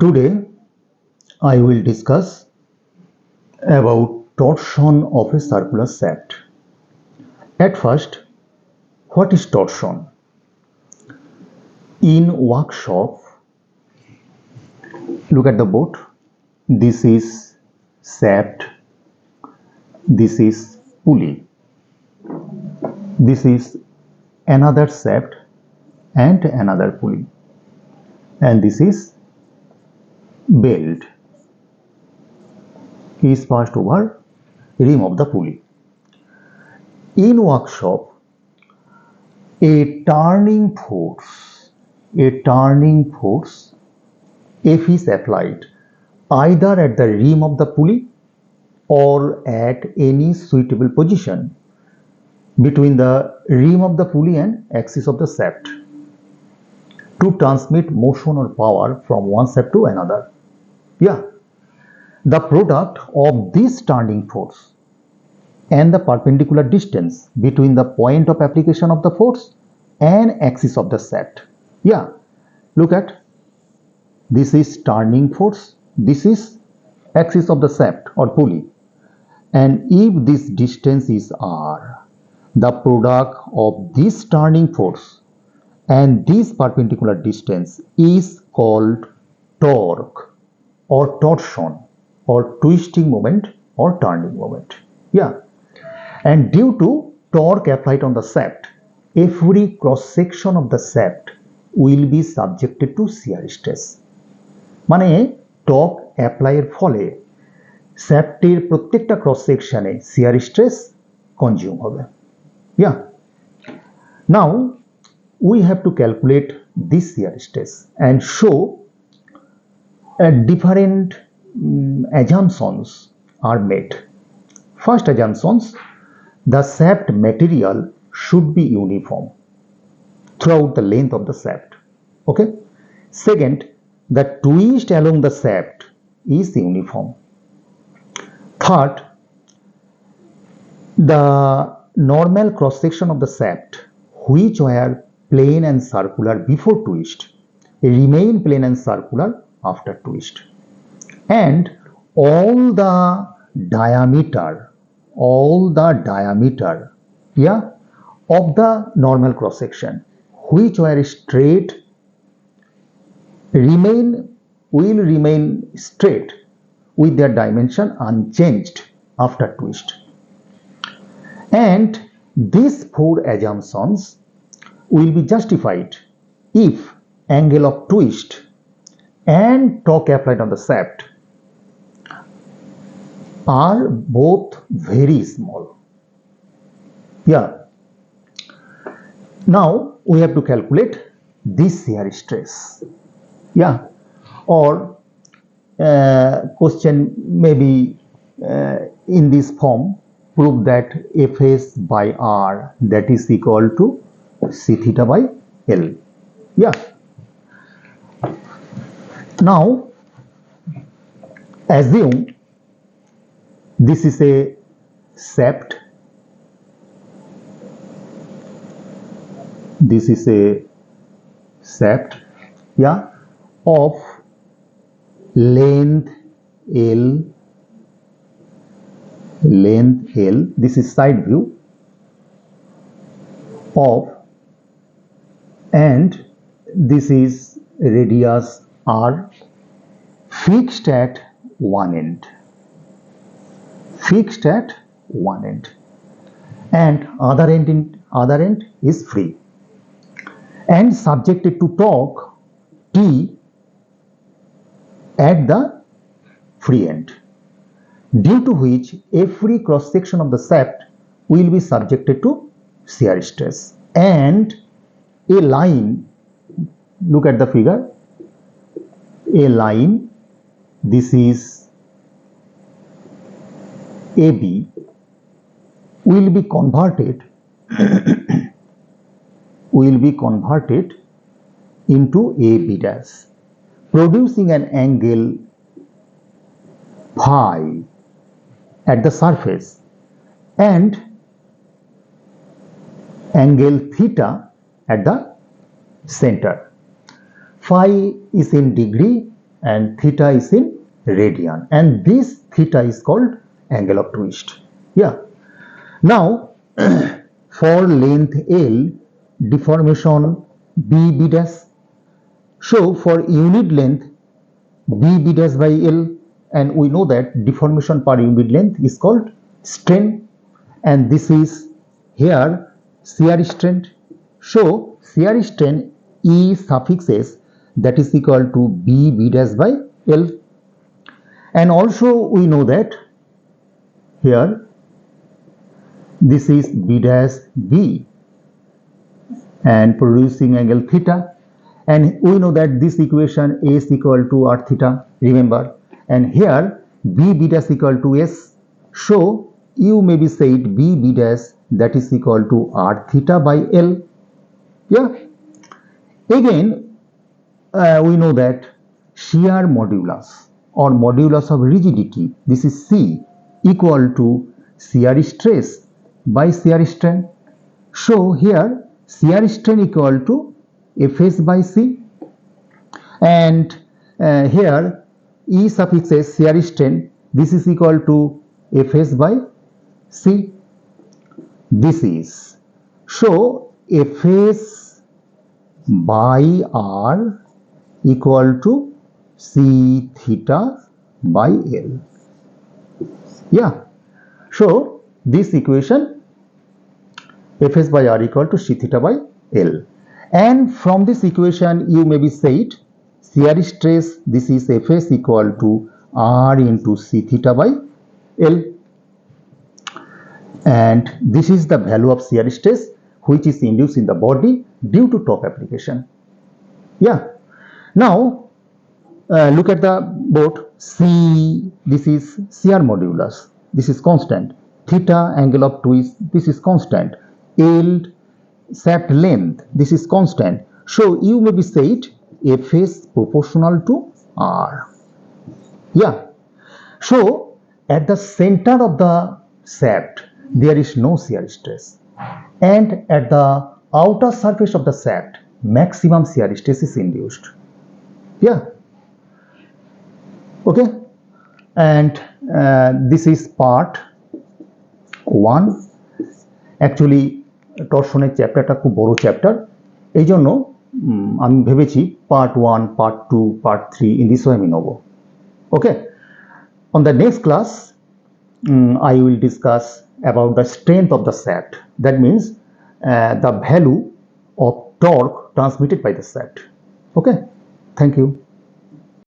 Today I will discuss about torsion of a circular shaft. At first, what is torsion? In workshop, look at the board. This is shaft, this is pulley, this is another shaft and another pulley, and this is belt is passed over rim of the pulley. In workshop, a turning force F is applied either at the rim of the pulley or at any suitable position between the rim of the pulley and axis of the shaft to transmit motion or power from one shaft to another. The product of this turning force and the perpendicular distance between the point of application of the force and axis of the shaft. Look at this is turning force, this is axis of the shaft or pulley, and if this distance is r, the product of this turning force and this perpendicular distance is called torque or torsion or twisting moment or turning moment. And due to torque applied on the shaft, every cross section of the shaft will be subjected to shear stress. মানে torque অ্যাপ্লাইয়ের ফলে শ্যাফটের প্রত্যেকটা cross সেকশনে shear stress consume হবে. Now we have to calculate this shear stress and show different assumptions are made. First assumptions, the shaft material should be uniform throughout the length of the shaft. Okay. Second, the twist along the shaft is uniform. Third, the normal cross section of the shaft, which were plane and circular before twist, remain plane and circular after twist. And all the diameter of the normal cross section which were straight will remain straight with their dimension unchanged after twist. And these four assumptions will be justified if angle of twist and torque applied on the shaft are both very small. Now we have to calculate this shear stress. Or question may be in this form, prove that Fs by R that is equal to C theta by L. Now assume this is a shaft, this is a shaft of length L, this is side view of, and this is radius R, fixed at one end, and other end is free and subjected to torque T at the free end, due to which every cross section of the shaft will be subjected to shear stress. And a line, look at the figure, a line, this is AB, will be converted into AB dash, producing an angle phi at the surface and angle theta at the center. Phi is in degree and theta is in radian, and this theta is called angle of twist. Yeah. Now for length L, deformation B dash. So for unit length B dash by L, and we know that deformation per unit length is called strain, and this is here shear strain. So shear strain E suffix S, that is equal to B dash by L, and also we know that here this is B dash B and producing angle theta, and we know that this equation S equal to R theta, remember, and here B dash equal to S, so you may be said B dash that is equal to R theta by L. Yeah. Again we know that shear modulus or modulus of rigidity, this is C, equal to shear stress by shear strain. So here shear strain equal to Fs by C, and here E suffix S shear strain, this is equal to Fs by C. This is, so Fs by R equal to C theta by L. Yeah. So this equation Fs by R equal to C theta by L, and from this equation you may be said shear stress, this is Fs equal to R into C theta by L, and this is the value of shear stress which is induced in the body due to top application. Yeah. Now look at the board. C, this is shear modulus, this is constant. Theta, angle of twist, this is constant. L, shaft length, this is constant. So you may be said Fs proportional to R. Yeah. So at the center of the shaft there is no shear stress, and at the outer surface of the shaft maximum shear stress is induced. Yeah. Okay, and this is part 1. Actually টর্শনের চ্যাপ্টারটা খুব বড় chapter, এই জন্য আমি ভেবেছি part 1, part 2, part 3 in this way আমি নেব. Okay, on the next class I will discuss about the strength of the shaft, that means the value of torque transmitted by the shaft. Okay, thank you.